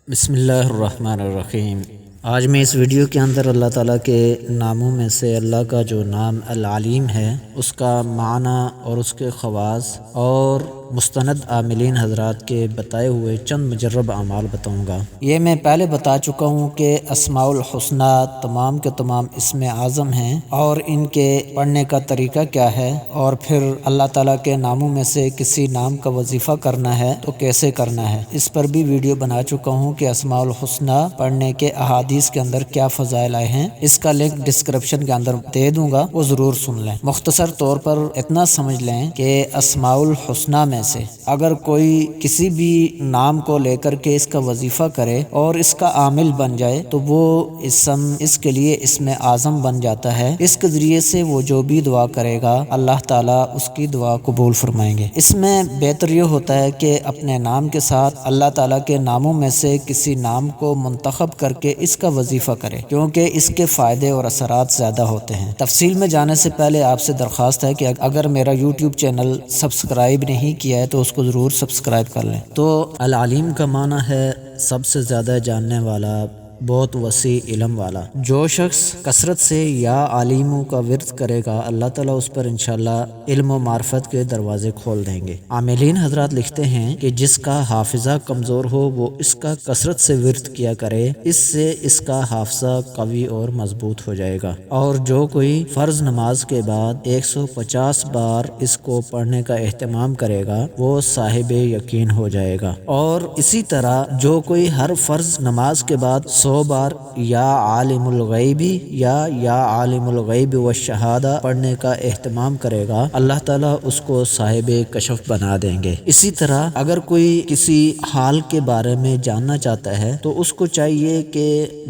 بسم اللہ الرحمن الرحیم۔ آج میں اس ویڈیو کے اندر اللہ تعالیٰ کے ناموں میں سے اللہ کا جو نام العلیم ہے اس کا معنی اور اس کے خواص اور مستند عاملین حضرات کے بتائے ہوئے چند مجرب اعمال بتاؤں گا۔ یہ میں پہلے بتا چکا ہوں کہ اسماء الحسنی تمام کے تمام اسم اعظم ہیں اور ان کے پڑھنے کا طریقہ کیا ہے، اور پھر اللہ تعالیٰ کے ناموں میں سے کسی نام کا وظیفہ کرنا ہے تو کیسے کرنا ہے، اس پر بھی ویڈیو بنا چکا ہوں کہ اسماء الحسنی پڑھنے کے احادیث کے اندر کیا فضائل آئے ہیں۔ اس کا لنک ڈسکرپشن کے اندر دے دوں گا، وہ ضرور سن لیں۔ مختصر طور پر اتنا سمجھ لیں کہ اسماء الحسنی میں سے اگر کوئی کسی بھی نام کو لے کر کے اس کا وظیفہ کرے اور اس کا عامل بن جائے تو وہ اسم اس کے لیے اسم اعظم بن جاتا ہے۔ اس کے ذریعے سے وہ جو بھی دعا کرے گا اللہ تعالیٰ اس کی دعا قبول فرمائیں گے۔ اس میں بہتر یہ ہوتا ہے کہ اپنے نام کے ساتھ اللہ تعالیٰ کے ناموں میں سے کسی نام کو منتخب کر کے اس کا وظیفہ کرے، کیونکہ اس کے فائدے اور اثرات زیادہ ہوتے ہیں۔ تفصیل میں جانے سے پہلے آپ سے درخواست ہے کہ اگر میرا یوٹیوب چینل سبسکرائب نہیں کیا ہے تو اس کو ضرور سبسکرائب کر لیں۔ تو العلیم کا معنی ہے سب سے زیادہ جاننے والا، بہت وسیع علم والا۔ جو شخص کثرت سے یا علیموں کا ورد کرے گا اللہ تعالیٰ اس پر انشاءاللہ علم و معرفت کے دروازے کھول دیں گے۔ عاملین حضرات لکھتے ہیں کہ جس کا حافظہ کمزور ہو وہ اس کا کثرت سے ورد کیا کرے، اس سے اس کا حافظہ قوی اور مضبوط ہو جائے گا، اور جو کوئی فرض نماز کے بعد 150 بار اس کو پڑھنے کا اہتمام کرے گا وہ صاحب یقین ہو جائے گا، اور اسی طرح جو کوئی ہر فرض نماز کے بعد 100 بار یا عالم الغیبی یا عالم الغیب والشہادہ پڑھنے کا اہتمام کرے گا اللہ تعالیٰ اس کو صاحب کشف بنا دیں گے۔ اسی طرح اگر کوئی کسی حال کے بارے میں جاننا چاہتا ہے تو اس کو چاہیے کہ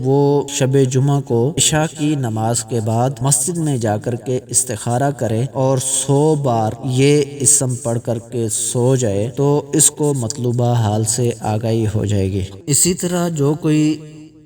وہ شب جمعہ کو عشاء کی نماز کے بعد مسجد میں جا کر کے استخارہ کرے اور 100 بار یہ اسم پڑھ کر کے سو جائے تو اس کو مطلوبہ حال سے آگاہی ہو جائے گی۔ اسی طرح جو کوئی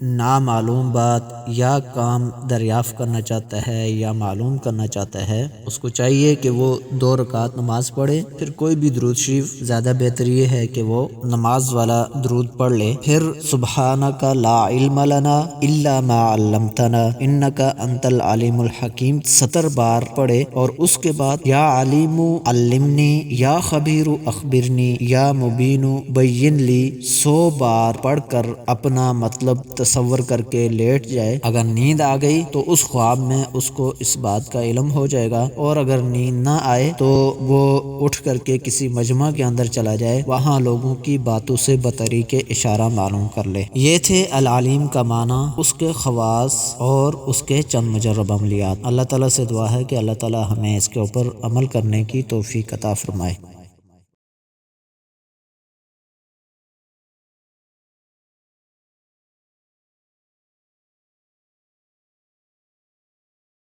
نامعلوم بات یا کام دریافت کرنا چاہتا ہے یا معلوم کرنا چاہتا ہے اس کو چاہیے کہ وہ 2 رکعت نماز پڑھے، پھر کوئی بھی درود شریف، زیادہ بہتر یہ ہے کہ وہ نماز والا درود پڑھ لے، پھر سبحانک لا علم لنا الا ما علمتنا انک انت العلیم الحکیم 70 بار پڑھے، اور اس کے بعد یا علیم علمنی یا خبیر اخبرنی یا مبین بین لی 100 بار پڑھ کر اپنا مطلب تصور کر کے لیٹ جائے۔ اگر نیند آ گئی تو اس خواب میں اس کو اس بات کا علم ہو جائے گا، اور اگر نیند نہ آئے تو وہ اٹھ کر کے کسی مجمع کے اندر چلا جائے، وہاں لوگوں کی باتوں سے بطریق اشارہ معلوم کر لے۔ یہ تھے العلیم کا معنی، اس کے خواص اور اس کے چند مجرب عملیات۔ اللہ تعالیٰ سے دعا ہے کہ اللہ تعالیٰ ہمیں اس کے اوپر عمل کرنے کی توفیق عطا فرمائے۔